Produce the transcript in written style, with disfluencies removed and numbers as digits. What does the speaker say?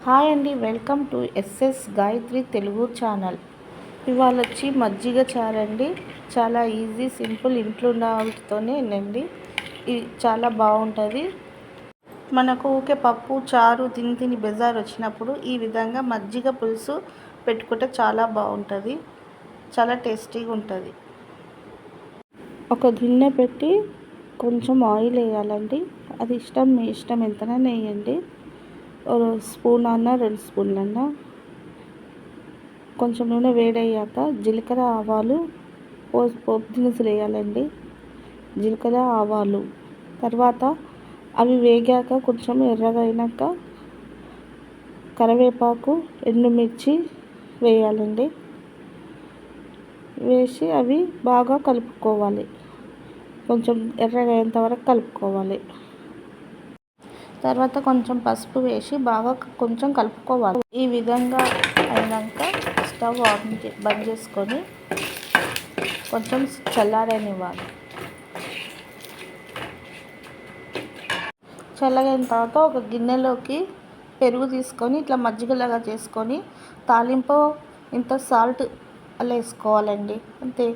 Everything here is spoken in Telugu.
హాయ్ అండి, welcome to SS Gayatri Telugu channel. ఇవాళ వచ్చి మజ్జిగ చారు అండి. చాలా ఈజీ, సింపుల్, ఇంట్లో ఉన్న వాటితోనే అండి. ఇది చాలా బాగుంటుంది. మనకు ఊకే పప్పు చారు తిని బెజార్ వచ్చినప్పుడు ఈ విధంగా మజ్జిగ పులుసు పెట్టుకుంటే చాలా బాగుంటుంది, చాలా టేస్టీగా ఉంటుంది. ఒక గిన్నె పెట్టి కొంచెం ఆయిల్ వేయాలండి. అది మీ ఇష్టం ఎంతనైనా వేయండి. స్పూన్ అన్న 2 స్పూన్లన్నా. కొంచెం నూనె వేడయ్యాక జీలకర్ర ఆవాలు పోపు దినుసులు వేయాలండి. జీలకర్ర ఆవాలు తర్వాత అవి వేగాక కొంచెం ఎర్రగా అయినాక కరివేపాకు ఎండుమిర్చి వేయాలండి. వేసి అవి బాగా కలుపుకోవాలి. కొంచెం ఎర్రగా అయ్యేంత వరకు కలుపుకోవాలి. తర్వాత కొంచెం పసుపు వేసి బాగా కొంచెం కలుపుకోవాలి. ఈ విధంగా అయినాక స్టవ్ బంద్ చేసుకొని కొంచెం చల్లారనివ్వాలి. చల్లగైన తర్వాత ఒక గిన్నెలోకి పెరుగు తీసుకొని ఇట్లా మజ్జిగలాగా చేసుకొని తాలింపు ఇంత సాల్ట్ అలా వేసుకోవాలండి. అంతే,